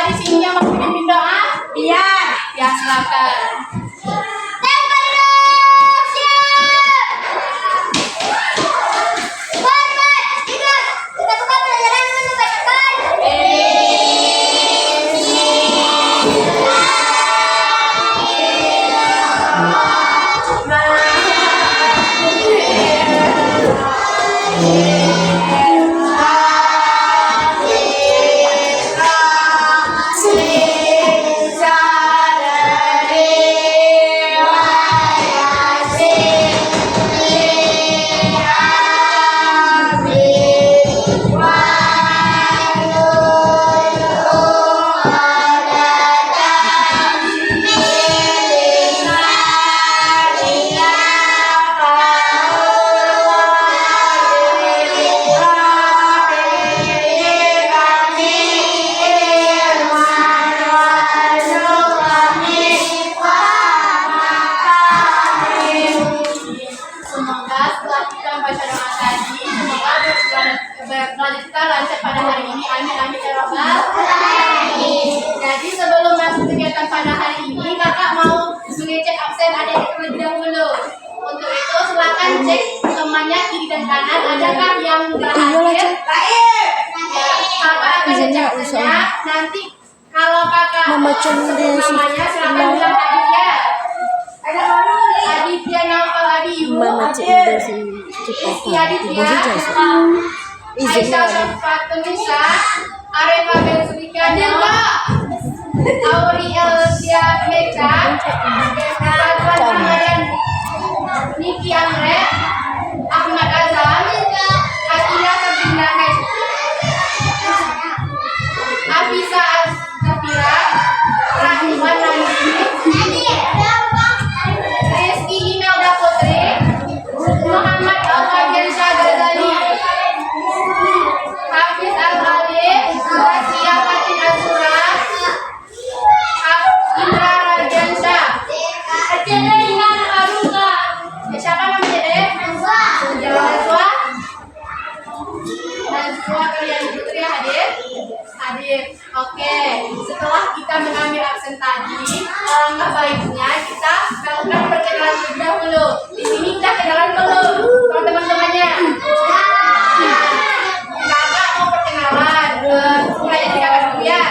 di sini yang mau pimpin doa? Iya. Ya, silakan. Belajar kita lancar pada hari ini, amin amin ya robbal alamin. Jadi sebelum masuk kegiatan pada hari ini, kakak mau mengecek absen adik-adik terlebih dahulu. Untuk itu silakan cek temannya kiri dan kanan, adakah yang nggak hadir? Ya, kakak akan cek absennya. Nanti kalau kakak membaca namanya silakan bilang Adit ya. Ada baru Adit ya, Naufal Adiyu. Adit ya. Aisyah Syafat Nisa, Arefa Belsulika, Auri Elsia Meka, Satuan Ramadan, Niki Amre, Ahmad Azam, Akila Sabrina Afisa Zafira, Rahman Nandi, Rizky Imelda Putri, Muhammad Al-Fadil Shah Ghazali, Hafiz Al-Alif, Rasia Fatin Azura, Indra Rajansyah. Siapa namanya deh? Najwa. Najwa kalian Putri hadir? Hadir. Oke. Setelah kita mengambil absen tadi, alangkah baiknya kita melakukan perkenalan terlebih dahulu. Di sini kita kenalan dulu sama teman-temannya. Kakak mau perkenalan, mulai dari kakak dulu ya.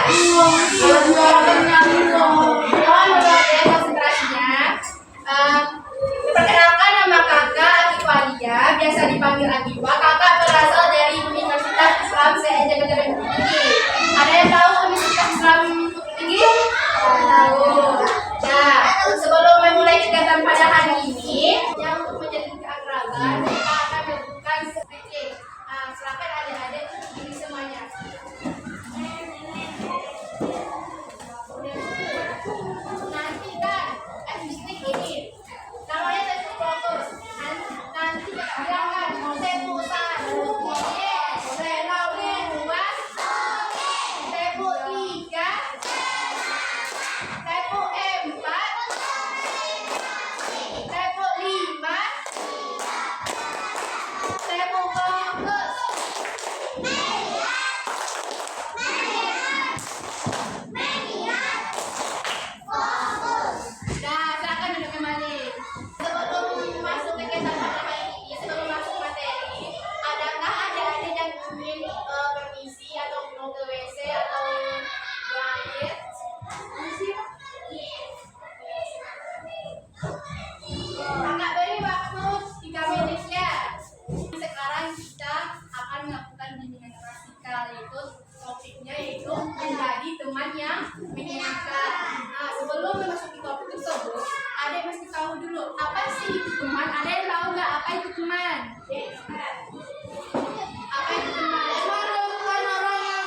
Mohon ya konsentrasinya. Perkenalkan, nama kakak Ati Walia, biasa dipanggil Atiwa. Kakak berasal dari Universitas Islam se-Jaga Bukit Tinggi. Ada yang tahu Universitas Islam Bukit Tinggi? Tahu. Nah, sebelum memulai kegiatan pada hari ini, yang untuk menjadi keakraban, kita akan melakukan stretching. Silakan adik-adik ini semuanya. Nanti kan, stick ini namanya tepuk fokus. Nanti jangan tepuk satu, dua, tepuk tiga, tepuk empat, tepuk lima, tepuk fokus. Nah, silakan duduk kembali. Sebelum masuk kegiatan pada hari ini, sebelum masuk materi, adakah adik-adik yang ingin permisi atau mau ke WC atau buang air? Kakak beri waktu 3 menit ya. Sekarang kita akan melakukan bimbingan praktikal, yaitu topiknya yaitu menjadi teman yang menyenangkan. Nah, sebelum memasuki topik tersebut, adik mesti tahu dulu apa sih itu teman. Ada yang tahu nggak apa itu teman? Apa itu teman? Bukan orang yang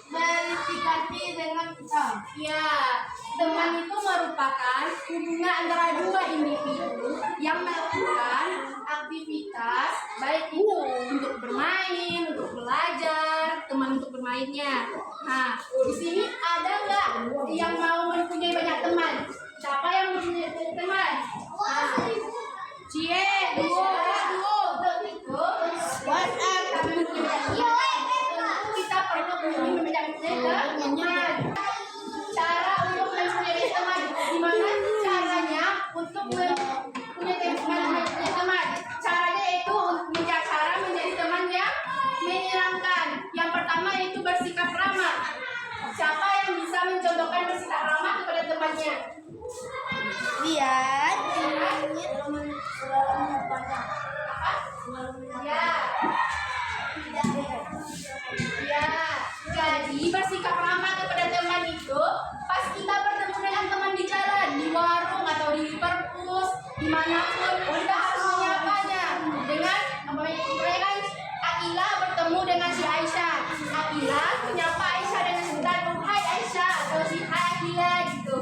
verifikasi dengan kita. Ya, teman itu merupakan hubungan antara dua individu yang melakukan aktivitas, baik itu untuk bermain, untuk belajar, teman untuk bermainnya. Nah, di sini ada nggak yang mau mempunyai banyak teman? Siapa yang mempunyai teman? Nah, cie, duo. WhatsApp, kita perlu mempunyai banyak teman. akan bersikap ramah kepada temannya? Biar Ya. Ya. Jadi bersikap ramah kepada teman itu pas kita bertemu dengan teman di jalan, di warung atau di perpus, dimanapun kita harus menyapanya dengan mereka. Akila bertemu dengan si Aisyah. Akila menyapa Aisyah dengan sebutan Hai Aisyah atau si Hai Akila gitu.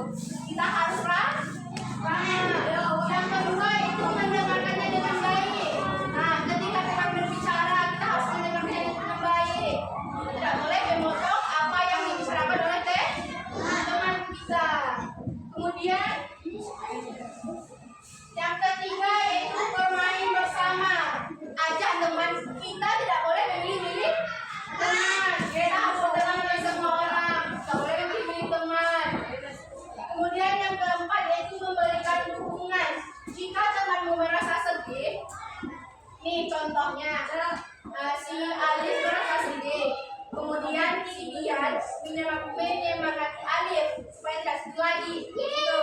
Kita harus ramah. Yang kedua itu mendengarkannya dengan baik. Nah, ketika teman berbicara kita harus mendengarkannya dengan baik. Tidak boleh memotong apa yang dibicarakan oleh teman kita. Kemudian yang ketiga yaitu bermain bersama. Ajak teman, kita tidak boleh memilih-milih teman. Kita harus berteman dengan semua orang. Tidak boleh memilih-milih teman. Kemudian yang keempat yaitu memberikan dukungan. Jika temanmu merasa sedih, nih contohnya, si Alif merasa sedih. Kemudian si Bian menyemangati Alif supaya tidak sedih lagi. Gitu.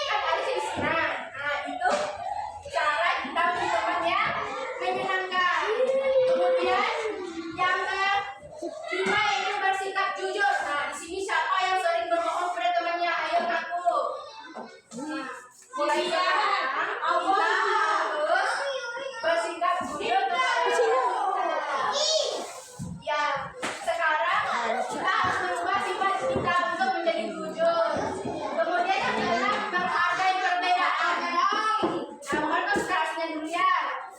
Kan Alif jadi senang. Nah itu cara kita menjadi teman yang menyenangkan. Kemudian yang kelima yaitu bersikap jujur. Nah di sini siapa yang sering berbohong pada temannya? Ayo ngaku. Nah, mulai sekarang kita harus bersikap jujur kepada teman. Ya, sekarang kita harus merubah sifat kita untuk menjadi jujur. Kemudian yang kedua menghargai perbedaan. Nah, mohon konsentrasinya dulu ya.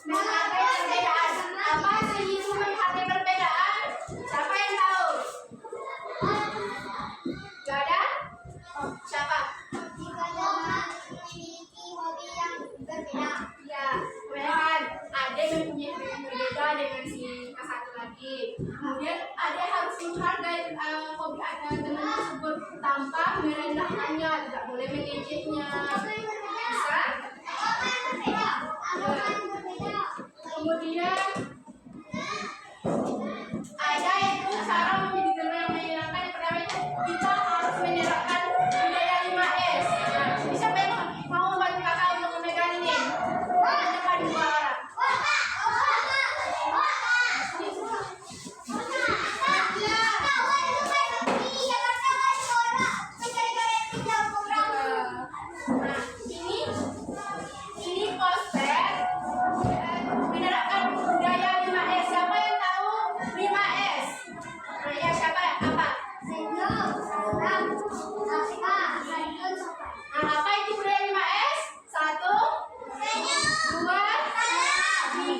Menghargai perbedaan. Apa sih itu menghargai perbedaan? Siapa yang tahu? Gak ada? Siapa? jika teman memiliki hobi yang berbeda. Ya, kebanyakan ada yang mempunyai hobi yang berbeda dengan si satu lagi. Kemudian ada harus menghargai hobi teman tersebut tanpa merendahkannya, tidak boleh mengejeknya. Bisa? Kemudian ada itu cara menjadi teman yang menyenangkan. Yang pertama itu kita harus menerapkan budaya 5S. Nah, siapa yang mau membantu kakak untuk memegang ini? Depan dua orang. Nah, ini poster menerapkan budaya 5S. Siapa yang tahu 5S? Nah, ya siapa? Apa? Nah, apa itu budaya 5S? 1, 2, 3, 4,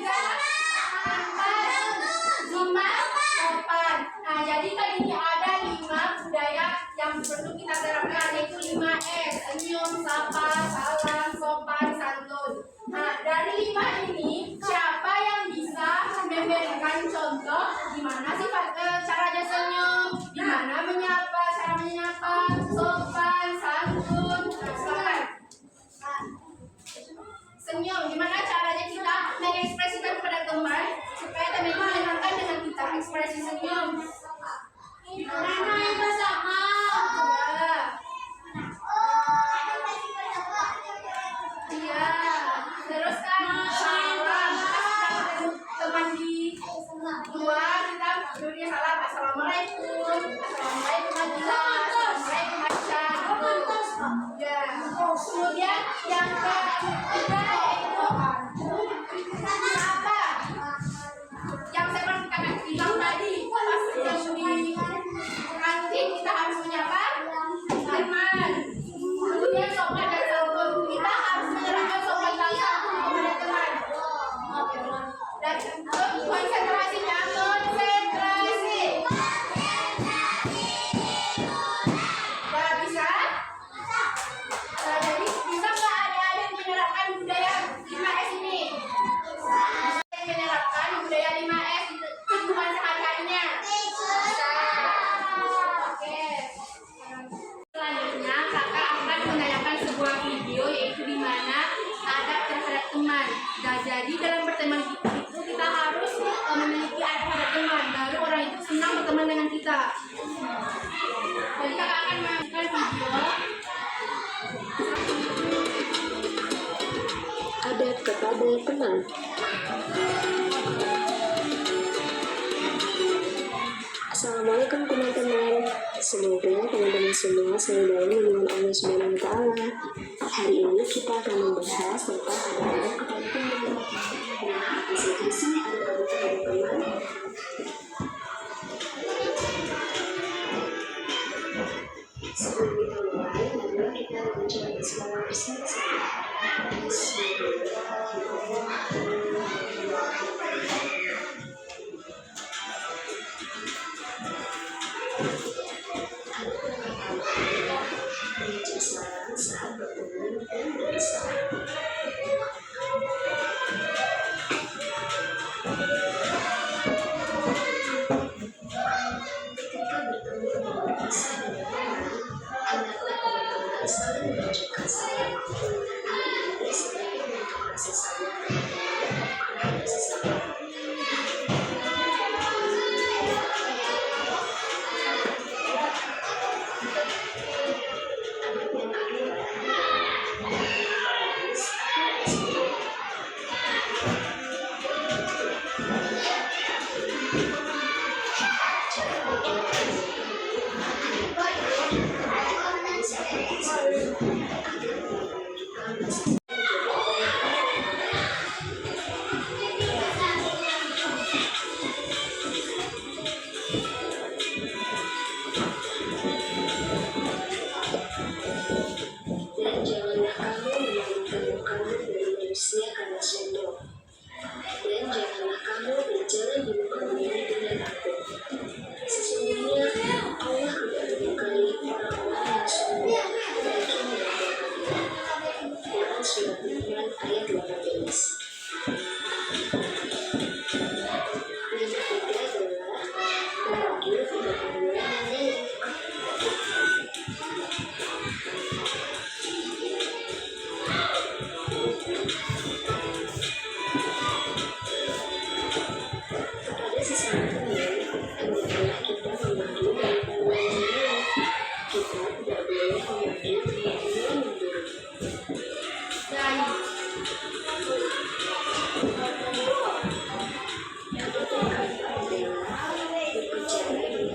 5, 8. Nah, jadi kali ini ada 5 budaya yang perlu kita terapkan, yaitu 5S. Senyum, sapa, salam, sopan, santun. Nah, dari 5 ini siapa yang bisa memberikan contoh gimana sih caranya senyum, gimana menyapa, cara menyapa, sopan, santun. Nah, silakan. Senyum, gimana caranya kita mengekspresikan kepada teman supaya teman itu menyenangkan dengan kita. Ekspresi senyum. Main bersama. Ya. Iya. Terus kan salam. Teman di luar kita berdua salam. Assalamualaikum. Assalamualaikum Adila. Assalamualaikum Aisyah. Ya. Kemudian yang ketiga yaitu apa? Yang seperti kakak bilang tadi, pas di kantin kita harus menyapa teman. Kemudian sopan dan santun, kita harus menyerahkan sopan dan santun kepada teman. Dan konsentrasinya, konsentrasi. Gak bisa? Nah, jadi bisa nggak ada yang menerapkan budaya 5S ini? Yang menerapkan budaya 5S itu kehidupan sehari-harinya. Bisa. Oke. Selanjutnya kakak akan menayangkan sebuah video yaitu di mana adab terhadap teman. Nah, jadi dalam berteman itu kita harus memiliki adab terhadap teman, baru orang itu senang berteman dengan kita. Jadi kakak akan menayangkan video teman. Assalamualaikum teman-teman. Semoga teman-teman semua selalu dalam lindungan Allah Subhanahu wa Ta'ala. Hari ini kita akan membahas tentang adab kepada teman. Nah, apa saja sih adab kepada teman? Sebelum kita mulai, mari kita mencoba bersama bersama. Saat bertemu dan berpisah. Ketika bertemu dan berpisah dengan teman, hendaklah teman-teman saling menunjukkan sayang dan sebagai bentuk kasih sayang kepada sesama. Dan janganlah kamu memalingkan mukamu dari manusia karena sombong. Dan janganlah kamu berjalan di muka bumi dengan takut. Sesungguhnya Allah tidak menyukai orang-orang yang sombong dan merendahkan diri. Quran Surat Luqman ayat 18. Yang ketiga adalah memanggil tidak boleh mengelak. Kepada sesama teman, hendaklah kita memanggil daripada mengelak. Kita tidak boleh memanggil daripada memburuk. Yang keempat adalah berbicara dengan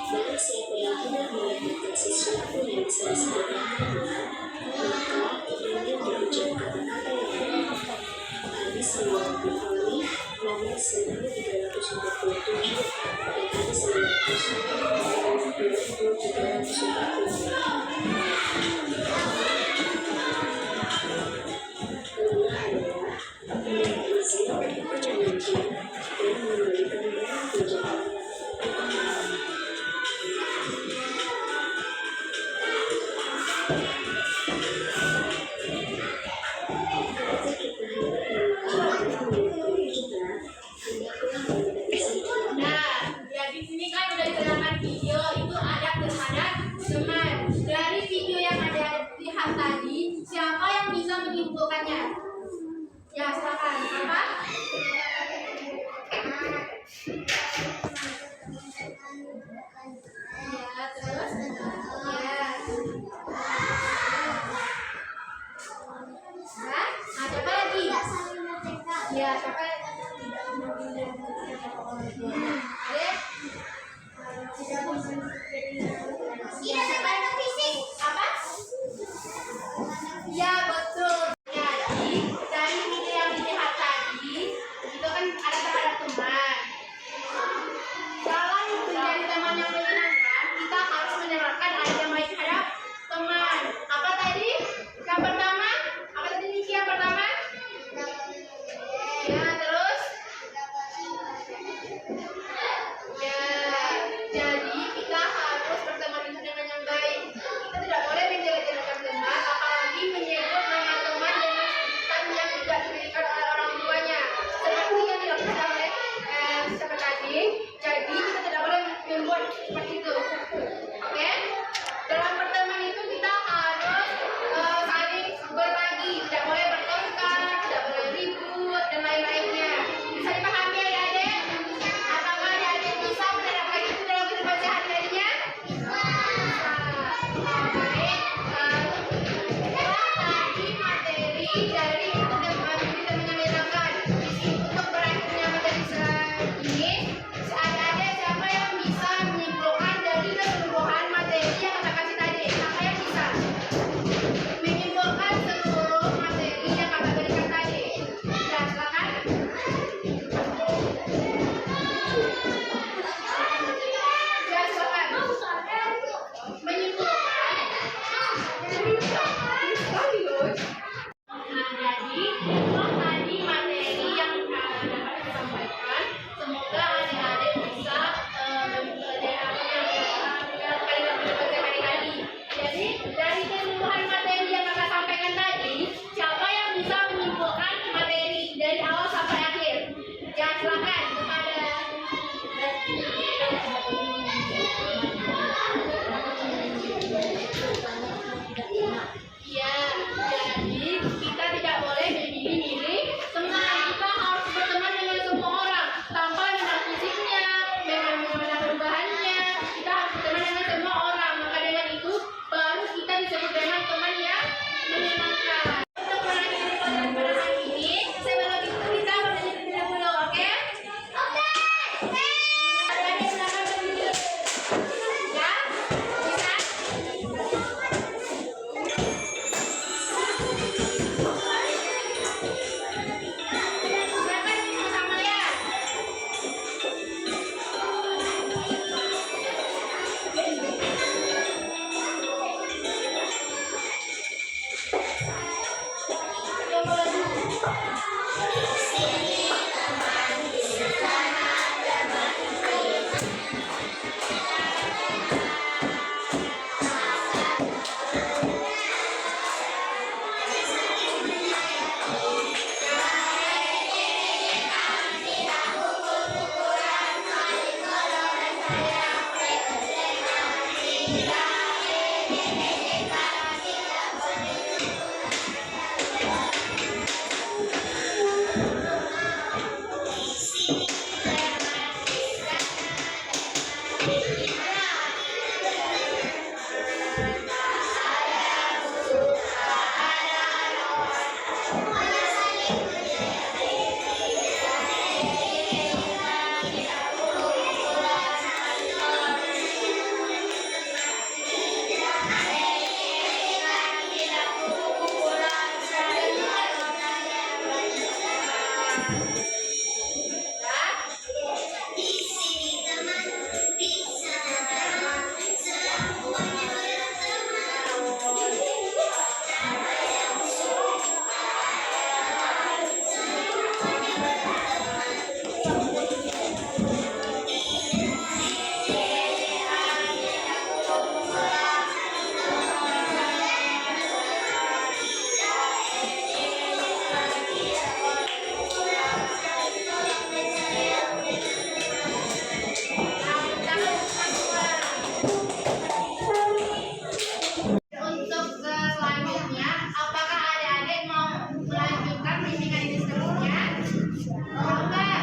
barang siapa yang tidak melakukan sesuatu yang bisa disebutkan maka ia berucap kata-kata yang baik. Hadis riwayat Bukhari nomor 1347 dan hadis riwayat Muslim nomor 2340. Kelima adalah meminta izin kepada pemimpin dan memberikan barang pinjaman. Nah, di sini kan udah diterangkan video itu adab terhadap teman. Dari video yang ada lihat tadi, siapa yang bisa menyimpulkannya? Ya, silakan. Apa? Ya, terus? Ya. Nah, ada apa lagi? Ya, siapa? Ada? lain, jadi kita tidak boleh membuat seperti itu. Oke? Dalam pertemuan itu kita harus saling berbagi, tidak boleh bertengkar, tidak boleh ribut dan lain-lainnya. Bisa dipahami adik-adik? Apakah adik-adik bisa menerapkan itu dalam kehidupan sehari-harinya? Baik. Itulah tadi materi dari kita menyelenggarakan. Untuk berakhirnya materi ini, adik-adik siapa yang bisa menyimpulkan dari keseluruhan materi yang kita kasih tadi? Siapa yang bisa menyimpulkan seluruh materi yang kakak berikan tadi? Ya, silakan. Ya, silakan. Menyimpulkan. Nah, jadi itulah tadi materi yang dapat disampaikan. Semoga adik-adik bisa hari-hari. Jadi dari keseluruhan materi yang kakak sampaikan tadi, siapa yang bisa menyimpulkan materi dari awal sampai akhir? Ya, silakan kepada ya, jadi kita tidak boleh memilih-milih teman. Kita harus berteman dengan semua orang tanpa memandang fisiknya, memandang perubahannya. Kita harus berteman dengan semua orang. Maka dengan itu baru kita disebut dengan teman yang menyenangkan. Untuk mengakhiri pelajaran pada hari ini, sebelum itu kita berdiri terlebih dahulu, oke? Oke. Adik-adik silakan berdiri. Ya, bisa? Silakan bersama ya. Untuk selanjutnya, apakah adik-adik mau melanjutkan pendidikan ini seterusnya? Mau nggak?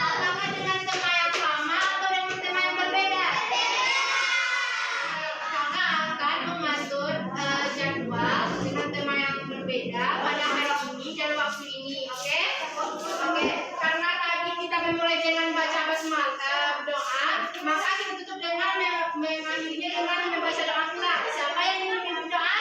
Apakah dengan tema yang sama atau dengan tema yang berbeda? Kakak akan mengatur jadwal dengan tema yang berbeda pada hari ini dan waktu ini, oke? Oke, karena tadi kita memulai dengan baca doa, maka kita tutup dengan mengakhirinya dengan membaca doa pula. Siapa yang ingin memimpin doa?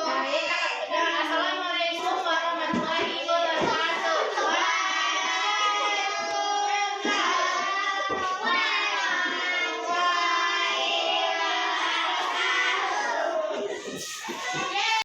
Baik, kakak lagi